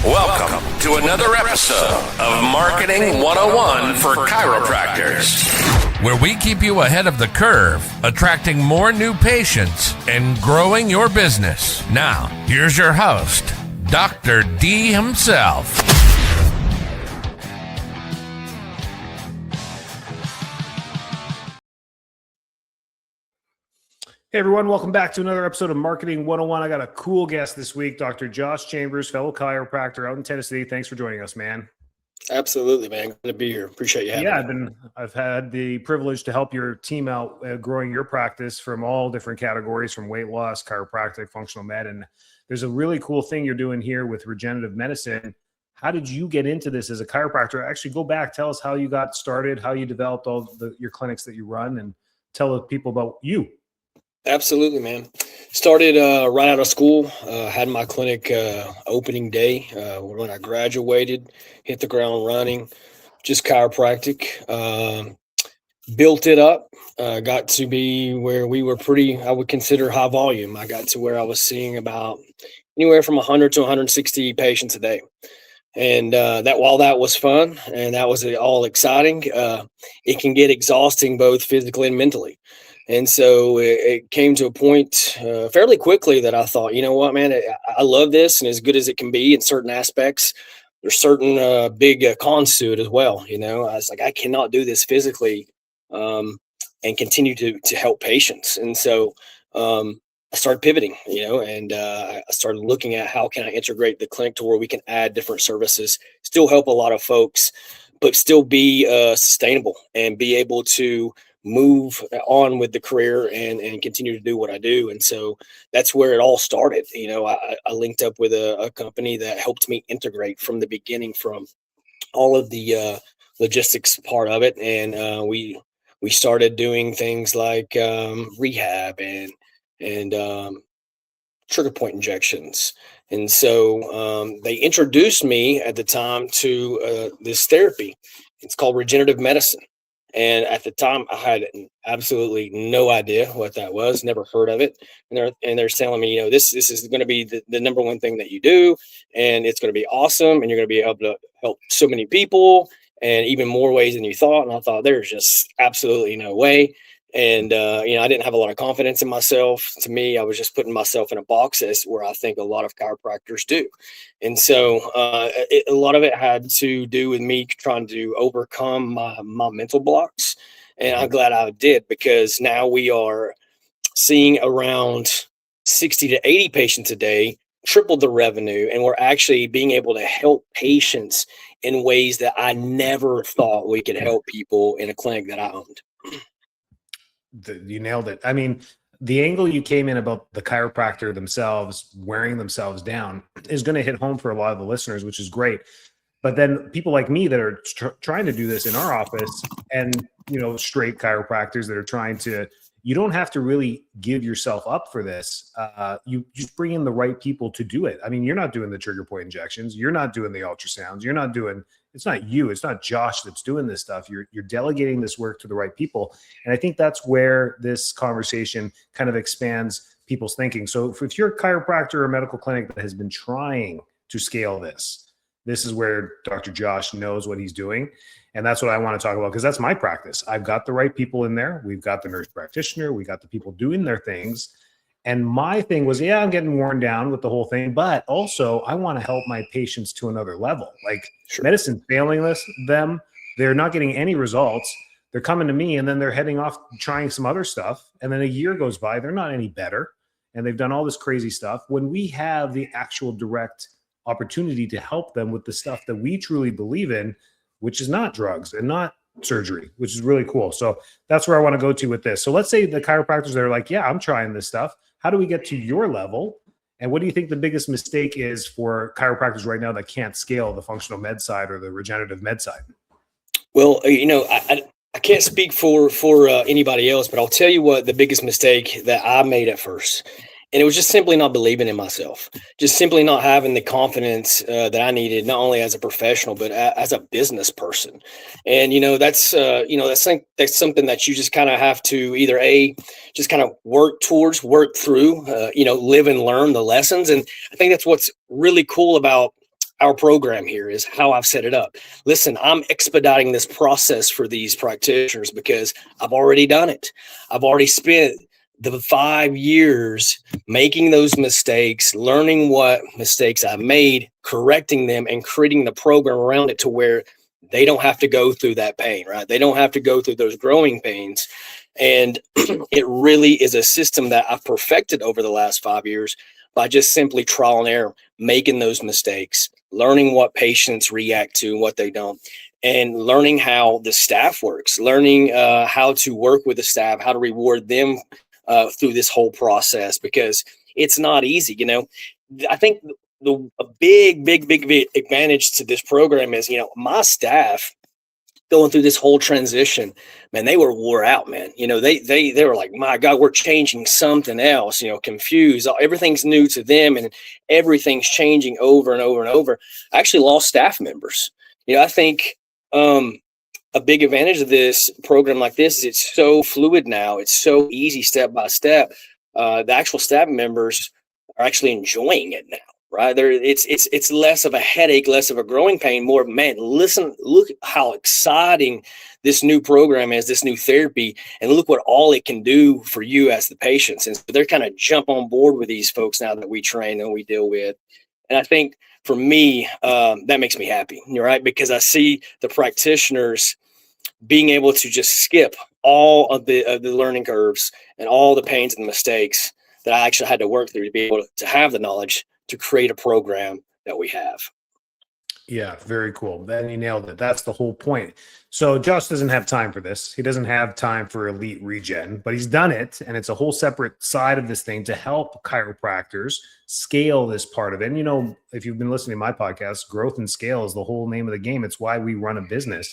Welcome to another episode of Marketing 101 for Chiropractors, where we keep you ahead of the curve, attracting more new patients and growing your business. Now, here's your host, Dr. D himself. Hey everyone, welcome back to another episode of Marketing 101. I got a cool guest this week, Dr. Josh Chambers, fellow chiropractor out in Tennessee. Thanks for joining us, man. Absolutely, man. Good to be here. Appreciate you having me. I've had the privilege to help your team out growing your practice from all different categories, from weight loss, chiropractic, functional med, and there's a really cool thing you're doing here with regenerative medicine. How did you get into this as a chiropractor? Actually, go back, tell us how you got started, how you developed your clinics that you run, and tell the people about you. Absolutely, man. Started right out of school. Had my clinic opening day when I graduated. Hit the ground running. Just chiropractic. Built it up. Got to be where we were pretty, I would consider, high volume. I got to where I was seeing about anywhere from 100 to 160 patients a day. And while that was fun and that was all exciting, it can get exhausting both physically and mentally. And so it came to a point fairly quickly that I thought, you know what, man, I love this, and as good as it can be in certain aspects, there's certain big cons to it as well. You know, I was like, I cannot do this physically and continue to help patients. And so I started pivoting, and I started looking at how can I integrate the clinic to where we can add different services, still help a lot of folks, but still be sustainable and be able to move on with the career and continue to do what I do. And so that's where it all started. I linked up with a company that helped me integrate from the beginning, from all of the logistics part of it. And we started doing things like rehab and trigger point injections. And so they introduced me at the time to this therapy. It's called regenerative medicine. And at the time, I had absolutely no idea what that was, never heard of it. And they're telling me, this is going to be the number one thing that you do, and it's going to be awesome, and you're going to be able to help so many people, and even more ways than you thought. And I thought, there's just absolutely no way. And I didn't have a lot of confidence in myself. To me, I was just putting myself in a box, as where I think a lot of chiropractors do. And so a lot of it had to do with me trying to overcome my mental blocks. And I'm glad I did, because now we are seeing around 60 to 80 patients a day, tripled the revenue, and we're actually being able to help patients in ways that I never thought we could help people in a clinic that I owned. You nailed it. I mean, the angle you came in about the chiropractor themselves wearing themselves down is going to hit home for a lot of the listeners, which is great. But then people like me that are trying to do this in our office, and, straight chiropractors that are trying to, you don't have to really give yourself up for this. You just bring in the right people to do it. I mean, you're not doing the trigger point injections. You're not doing the ultrasounds. You're not doing, it's not you. It's not Josh that's doing this stuff. You're delegating this work to the right people. And I think that's where this conversation kind of expands people's thinking. So if you're a chiropractor or a medical clinic that has been trying to scale this is where Dr. Josh knows what he's doing. And that's what I want to talk about, because that's my practice. I've got the right people in there. We've got the nurse practitioner. We got the people doing their things. And my thing was, I'm getting worn down with the whole thing, but also I want to help my patients to another level. Like, sure, medicine's failing them. They're not getting any results. They're coming to me, and then they're heading off trying some other stuff. And then a year goes by, they're not any better. And they've done all this crazy stuff. When we have the actual direct opportunity to help them with the stuff that we truly believe in, which is not drugs and not surgery, which is really cool. So that's where I want to go to with this. So let's say the chiropractors that are like, I'm trying this stuff. How do we get to your level? And what do you think the biggest mistake is for chiropractors right now that can't scale the functional med side or the regenerative med side? Well, I can't speak for anybody else, but I'll tell you what the biggest mistake that I made at first. And it was just simply not believing in myself, just simply not having the confidence that I needed, not only as a professional, but as a business person. And, that's something that you just kind of have to either just kind of work through, live and learn the lessons. And I think that's what's really cool about our program here is how I've set it up. Listen, I'm expediting this process for these practitioners because I've already done it. I've already spent the 5 years making those mistakes, learning what mistakes I've made, correcting them, and creating the program around it to where they don't have to go through that pain, right? They don't have to go through those growing pains. And it really is a system that I've perfected over the last 5 years by just simply trial and error, making those mistakes, learning what patients react to and what they don't, and learning how the staff works, learning how to work with the staff, how to reward them through this whole process, because it's not easy. I think a big advantage to this program is, my staff going through this whole transition, man, they were wore out, man. They were like, my God, we're changing something else, confused. Everything's new to them and everything's changing over and over and over. I actually lost staff members. I think a big advantage of this program like this is it's so fluid now. It's so easy step by step. The actual staff members are actually enjoying it now. Right there, it's less of a headache, less of a growing pain, more, man, look how exciting this new program is, this new therapy, and look what all it can do for you as the patients. And so they're kind of jump on board with these folks now that we train and we deal with. And I think for me, that makes me happy, right? Because I see the practitioners being able to just skip all of the learning curves and all the pains and mistakes that I actually had to work through to be able to have the knowledge to create a program that we have. Yeah, very cool. Then you nailed it. That's the whole point. So Josh doesn't have time for this. He doesn't have time for elite regen, but he's done it. And it's a whole separate side of this thing to help chiropractors scale this part of it. And, if you've been listening to my podcast, growth and scale is the whole name of the game. It's why we run a business.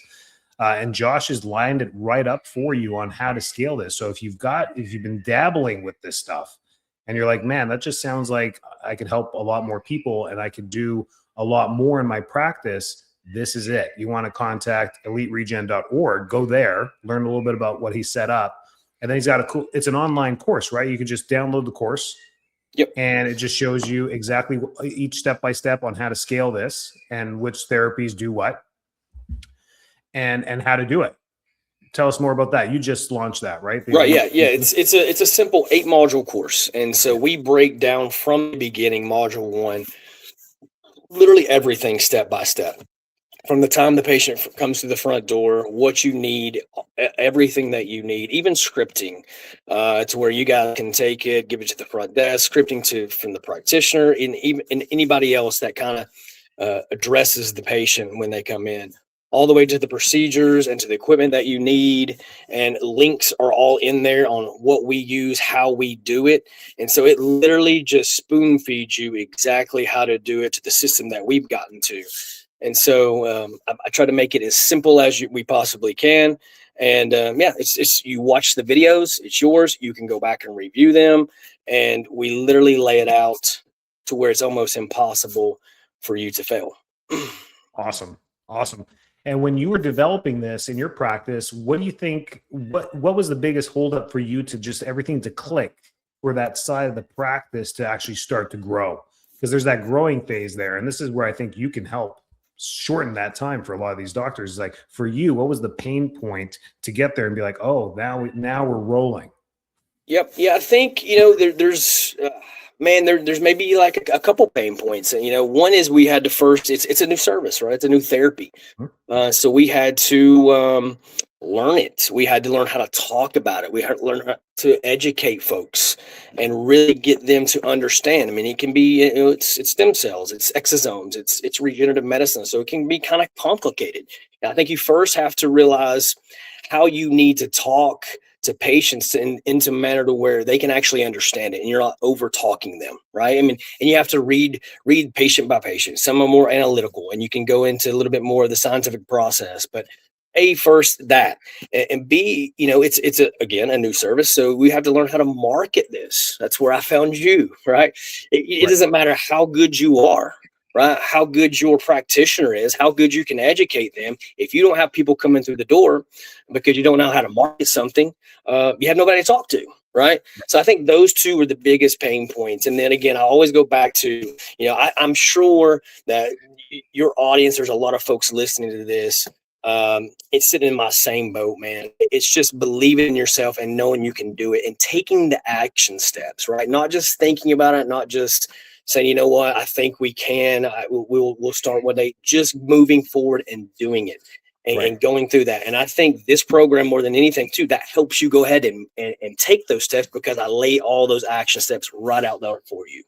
And Josh has lined it right up for you on how to scale this. So if you've been dabbling with this stuff, and you're like, man, that just sounds like I could help a lot more people and I could do a lot more in my practice, this is it. You want to contact eliteregen.org, go there, learn a little bit about what he set up. And then he's got it's an online course, right? You can just download the course. Yep. And it just shows you exactly each step by step on how to scale this and which therapies do what and how to do it. Tell us more about that. You just launched that, right? Right. Yeah. It's a simple 8-module course. And so we break down from the beginning, module 1, literally everything step by step. From the time the patient comes through the front door, what you need, everything that you need, even scripting, to where you guys can take it, give it to the front desk, scripting from the practitioner, and anybody else that kind of addresses the patient when they come in, all the way to the procedures and to the equipment that you need. And links are all in there on what we use, how we do it. And so it literally just spoon feeds you exactly how to do it to the system that we've gotten to. And so I try to make it as simple as we possibly can. And it's you watch the videos, it's yours. You can go back and review them. And we literally lay it out to where it's almost impossible for you to fail. Awesome. And when you were developing this in your practice, what do you think, what was the biggest holdup for you to just everything to click for that side of the practice to actually start to grow? Because there's that growing phase there. And this is where I think you can help shorten that time for a lot of these doctors. Like for you, what was the pain point to get there and be like, oh, now we're rolling? Yep. Yeah. I think, there's maybe like a couple pain points. And, one is we had to first, it's a new service, right? It's a new therapy. So we had to learn it. We had to learn how to talk about it. We had to learn how to educate folks and really get them to understand. I mean, it can be, it's stem cells, it's exosomes, it's regenerative medicine. So it can be kind of complicated. And I think you first have to realize how you need to talk to patients into a manner to where they can actually understand it and you're not over talking them, right? I mean, and you have to read patient by patient. Some are more analytical and you can go into a little bit more of the scientific process, but first that, and B, it's a new service. So we have to learn how to market this. That's where I found you, right? It doesn't matter how good you are, right? How good your practitioner is, how good you can educate them. If you don't have people coming through the door because you don't know how to market something, you have nobody to talk to, right? So I think those two are the biggest pain points. And then again, I always go back to, I'm sure that your audience, there's a lot of folks listening to this. It's sitting in my same boat, man. It's just believing in yourself and knowing you can do it and taking the action steps, right? Not just thinking about it, not just saying, you know what, I think we can, we'll start one day, just moving forward and doing it and going through that. And I think this program, more than anything too, that helps you go ahead and take those steps, because I lay all those action steps right out there for you.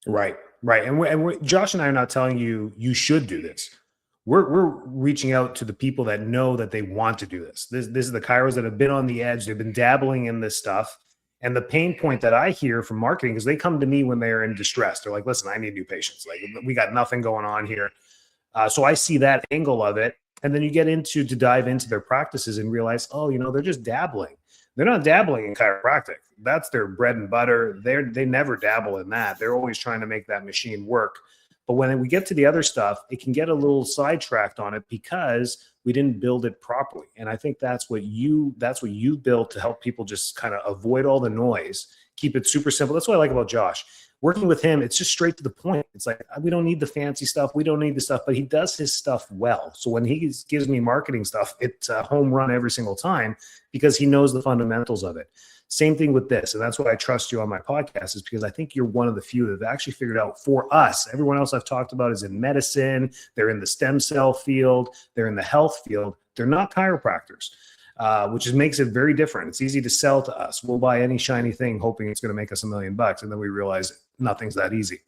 Right. And Josh and I are not telling you you should do this. We're reaching out to the people that know that they want to do this. This is the chiros that have been on the edge. They've been dabbling in this stuff. And the pain point that I hear from marketing is they come to me when they're in distress. They're like, listen, I need new patients. Like, we got nothing going on here. So I see that angle of it. And then you get to dive into their practices and realize, oh, you know, they're just dabbling. They're not dabbling in chiropractic. That's their bread and butter. They never dabble in that. They're always trying to make that machine work. But when we get to the other stuff, it can get a little sidetracked on it because we didn't build it properly. And I think that's what you built to help people just kind of avoid all the noise, keep it super simple. That's what I like about Josh. Working with him, it's just straight to the point. It's like, we don't need the fancy stuff. We don't need the stuff, but he does his stuff well. So when he gives me marketing stuff, it's a home run every single time because he knows the fundamentals of it. Same thing with this. And that's why I trust you on my podcast, is because I think you're one of the few that have actually figured out for us. Everyone else I've talked about is in medicine. They're in the stem cell field. They're in the health field. They're not chiropractors, which makes it very different. It's easy to sell to us. We'll buy any shiny thing hoping it's going to make us $1 million. And then we realize nothing's that easy.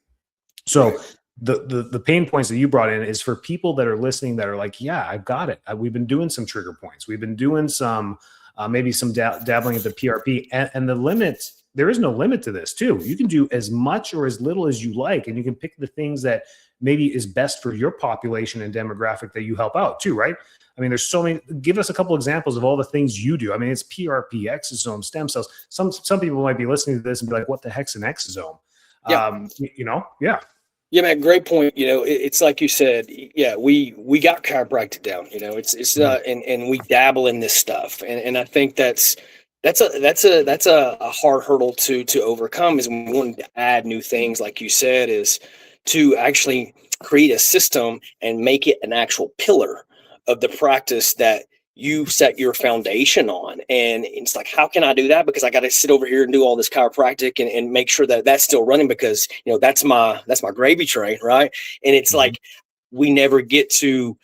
So the pain points that you brought in is for people that are listening that are like, yeah, I've got it. We've been doing some trigger points. We've been doing some maybe some dabbling at the PRP, and the limit, there is no limit to this too. You can do as much or as little as you like, and you can pick the things that maybe is best for your population and demographic that you help out too, right? I mean, there's so many. Give us a couple examples of all the things you do. I mean, it's PRP, exosomes, stem cells. Some people might be listening to this and be like, what the heck's an exosome? Yeah. Yeah, man, great point. You know, it's like you said, yeah, we got chiropractic down, you know, it's and we dabble in this stuff. And I think that's a hard hurdle to overcome, is when we want to add new things, like you said, is to actually create a system and make it an actual pillar of the practice that you set your foundation on. And it's like, how can I do that? Because I got to sit over here and do all this chiropractic and make sure that that's still running, because, you know, that's my gravy train. Right. And it's like, we never get to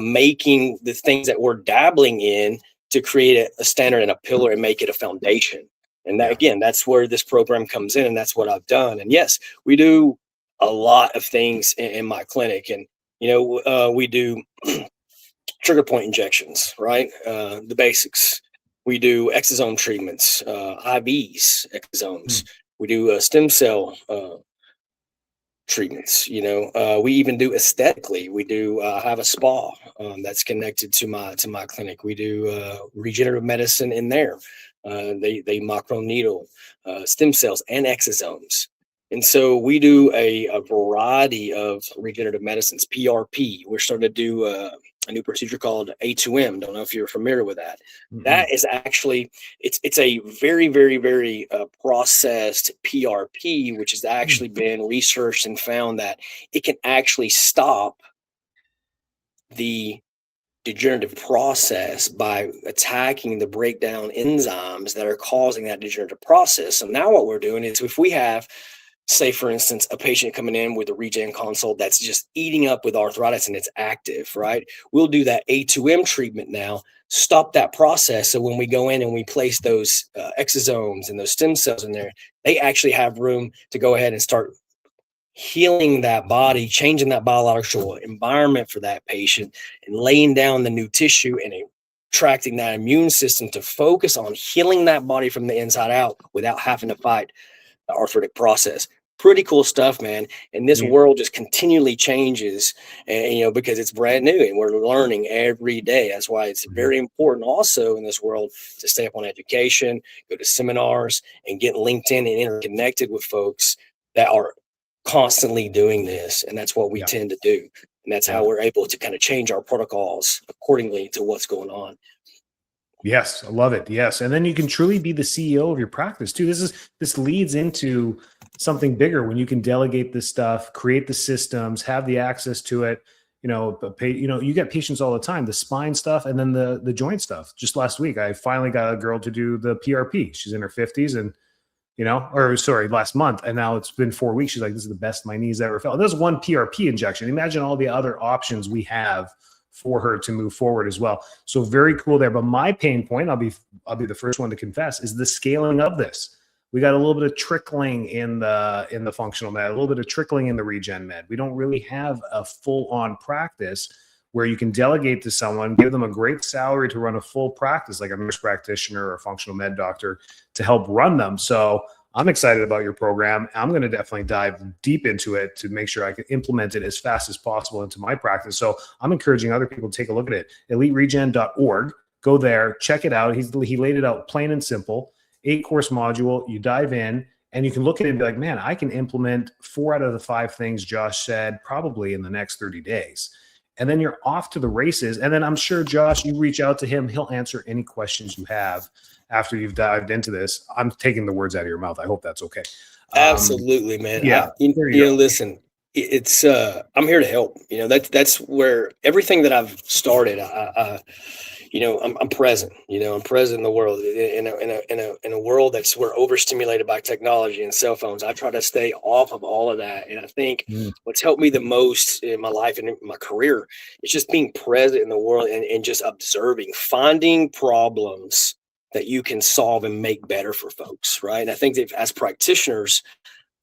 making the things that we're dabbling in to create a standard and a pillar and make it a foundation. And that, again, that's where this program comes in. And that's what I've done. And yes, we do a lot of things in my clinic. And, you know, we do trigger point injections, right? The basics. We do exosome treatments, IVs, exosomes. We do stem cell treatments. You know, we even do aesthetically. We do have a spa that's connected to my clinic. We do regenerative medicine in there. They micro needle stem cells and exosomes. And so we do a variety of regenerative medicines, PRP. We're starting to do a new procedure called A2M. Don't know if you're familiar with that. That is actually, it's a very, very, very processed PRP, which has actually been researched and found that it can actually stop the degenerative process by attacking the breakdown enzymes that are causing that degenerative process. So now what we're doing is, if we have, say, for instance, a patient coming in with a regen consult that's just eating up with arthritis and it's active, right? We'll do that A2M treatment now, stop that process. So when we go in and we place those exosomes and those stem cells in there, they actually have room to go ahead and start healing that body, changing that biological environment for that patient, and laying down the new tissue and attracting that immune system to focus on healing that body from the inside out without having to fight the arthritic process. Pretty cool stuff, man. And this world just continually changes, and, you know, because it's brand new and we're learning every day. That's why it's very important also in this world to stay up on education, go to seminars, and get linked in and interconnected with folks that are constantly doing this. And that's what we tend to do. And that's how we're able to kind of change our protocols accordingly to what's going on. Yes, I love it. Yes. And then you can truly be the CEO of your practice too. This leads into something bigger when you can delegate this stuff, create the systems, have the access to it. You get patients all the time, the spine stuff and then the joint stuff. Just last week, I finally got a girl to do the PRP. She's in her 50s and, last month. And now it's been 4 weeks. She's like, this is the best my knees ever felt. There's one PRP injection. Imagine all the other options we have for her to move forward as well. So very cool there. But my pain point, I'll be the first one to confess, is the scaling of this. We got a little bit of trickling in the functional med, a little bit of trickling in the regen med. We don't really have a full-on practice where you can delegate to someone, give them a great salary to run a full practice, like a nurse practitioner or a functional med doctor, to help run them. So I'm excited about your program. I'm going to definitely dive deep into it to make sure I can implement it as fast as possible into my practice. So I'm encouraging other people to take a look at it. EliteRegen.org. Go there, check it out. He laid it out plain and simple. 8-course module. You dive in and you can look at it and be like, man, I can implement 4 out of the 5 things Josh said probably in the next 30 days. And then you're off to the races. And then I'm sure, Josh, you reach out to him. He'll answer any questions you have after you've dived into this. I'm taking the words out of your mouth. I hope that's okay. Absolutely, man. Yeah. Listen, it's I'm here to help. That's where everything that I've started, I'm present. I'm present in the world, in a world that's we're overstimulated by technology and cell phones. I try to stay off of all of that, and I think what's helped me the most in my life and in my career is just being present in the world and just observing, finding problems that you can solve and make better for folks, right? And I think that as practitioners,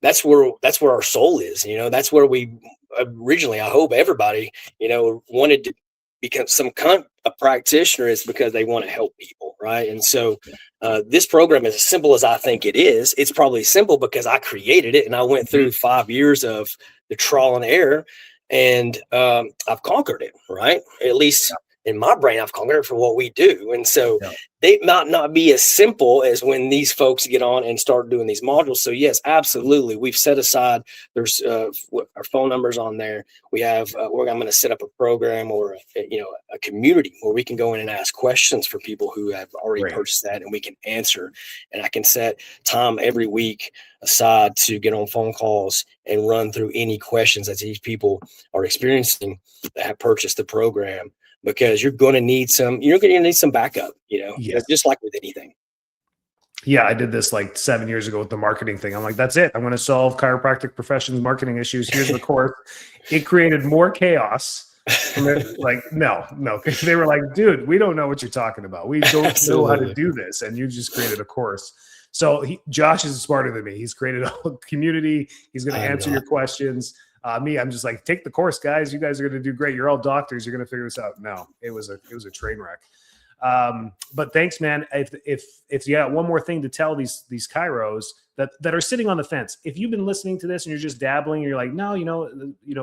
that's where our soul is. That's where we originally, I hope everybody, wanted to become some kind of practitioner, is because they want to help people, right? And so this program is as simple as I think it is. It's probably simple because I created it and I went through 5 years of the trial and error, and I've conquered it, right? At least in my brain, I've conquered it for what we do. And so they might not be as simple as when these folks get on and start doing these modules. So yes, absolutely. We've set aside, there's our phone numbers on there. We have, I'm going to set up a program or a community where we can go in and ask questions for people who have already purchased that, and we can answer. And I can set time every week aside to get on phone calls and run through any questions that these people are experiencing that have purchased the program. Because you're going to need some backup, just like with anything. Yeah, I did this like 7 years ago with the marketing thing. I'm like, that's it. I'm going to solve chiropractic professions marketing issues. Here's the course. It created more chaos. Like, no. They were like, dude, we don't know what you're talking about. We don't know how to do this. And you just created a course. So Josh is smarter than me. He's created a community. He's going to answer your questions. I'm just like, take the course, guys. You guys are going to do great. You're all doctors. You're going to figure this out. No, it was a train wreck. But thanks, man. If you got one more thing to tell these chiros that are sitting on the fence, if you've been listening to this and you're just dabbling, and you're like, no,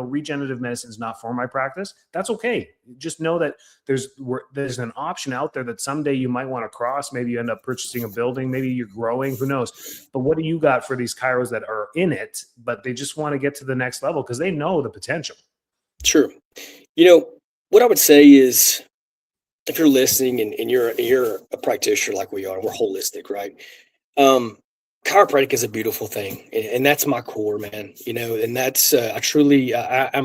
regenerative medicine is not for my practice. That's okay. Just know that there's an option out there that someday you might want to cross. Maybe you end up purchasing a building. Maybe you're growing. Who knows? But what do you got for these chiros that are in it, but they just want to get to the next level because they know the potential? Sure. What I would say is, if you're listening and you're a practitioner like we are, we're holistic, right? Chiropractic is a beautiful thing, and that's my core, man. And that's I'm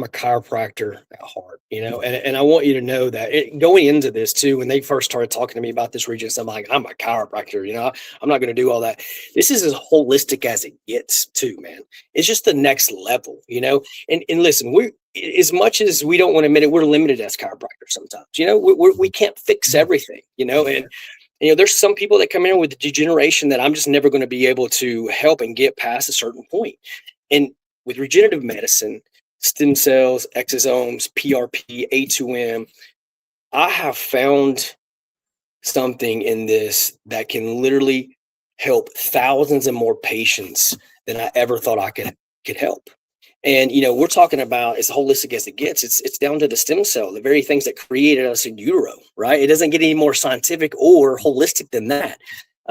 a chiropractor at heart, and I want you to know that going into this too, when they first started talking to me about this region, I'm like, I'm a chiropractor, I'm not going to do all that. This is as holistic as it gets too, man. It's just the next level, and listen, as much as we don't want to admit it, we're limited as chiropractors sometimes. We can't fix everything, and there's some people that come in with degeneration that I'm just never going to be able to help and get past a certain point. And with regenerative medicine, stem cells, exosomes, PRP, A2M, I have found something in this that can literally help thousands and more patients than I ever thought I could help. And, we're talking about as holistic as it gets. It's down to the stem cell, the very things that created us in utero, right? It doesn't get any more scientific or holistic than that.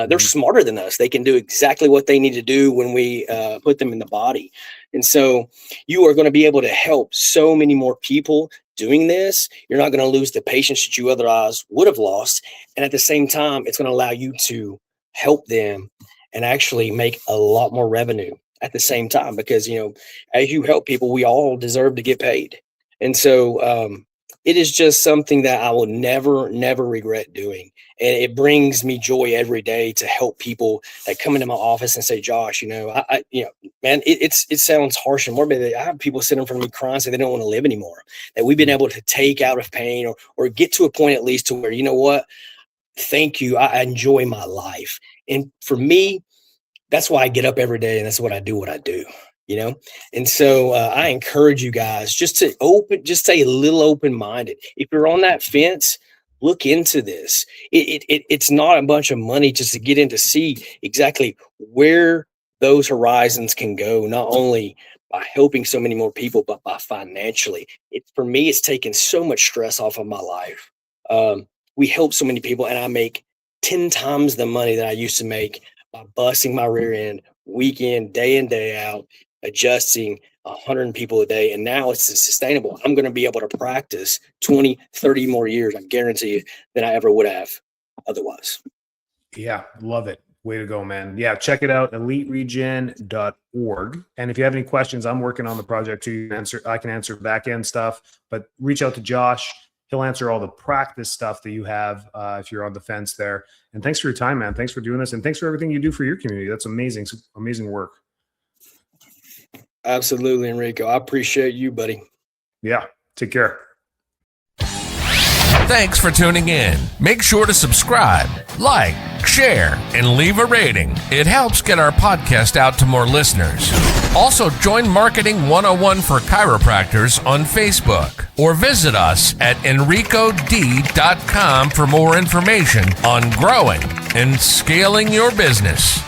They're smarter than us. They can do exactly what they need to do when we put them in the body. And so you are going to be able to help so many more people doing this. You're not going to lose the patients that you otherwise would have lost. And at the same time, it's going to allow you to help them and actually make a lot more revenue at the same time, because, as you help people, we all deserve to get paid. And so it is just something that I will never regret doing. And it brings me joy every day to help people that come into my office and say, Josh, man, it sounds harsh and morbid. I have people sitting in front of me crying, saying they don't want to live anymore, that we've been able to take out of pain or get to a point at least to where, you know what, thank you. I enjoy my life. And for me, that's why I get up every day, and that's what I do, And so I encourage you guys just stay a little open-minded. If you're on that fence, look into this. It's not a bunch of money just to get in to see exactly where those horizons can go, not only by helping so many more people, but by financially. For me, it's taken so much stress off of my life. We help so many people, and I make 10 times the money that I used to make by busting my rear end week in, day out, adjusting 100 people a day. And now it's sustainable. I'm going to be able to practice 20, 30 more years, I guarantee you, than I ever would have otherwise. Yeah, love it. Way to go, man. Yeah, check it out, eliteregen.org. And if you have any questions, I'm working on the project too. I can answer back end stuff, but reach out to Josh. He'll answer all the practice stuff that you have if you're on the fence there. And thanks for your time, man. Thanks for doing this. And thanks for everything you do for your community. That's amazing. Amazing work. Absolutely, Enrico. I appreciate you, buddy. Yeah. Take care. Thanks for tuning in. Make sure to subscribe, like, share, and leave a rating. It helps get our podcast out to more listeners. Also, join Marketing 101 for Chiropractors on Facebook or visit us at enricod.com for more information on growing and scaling your business.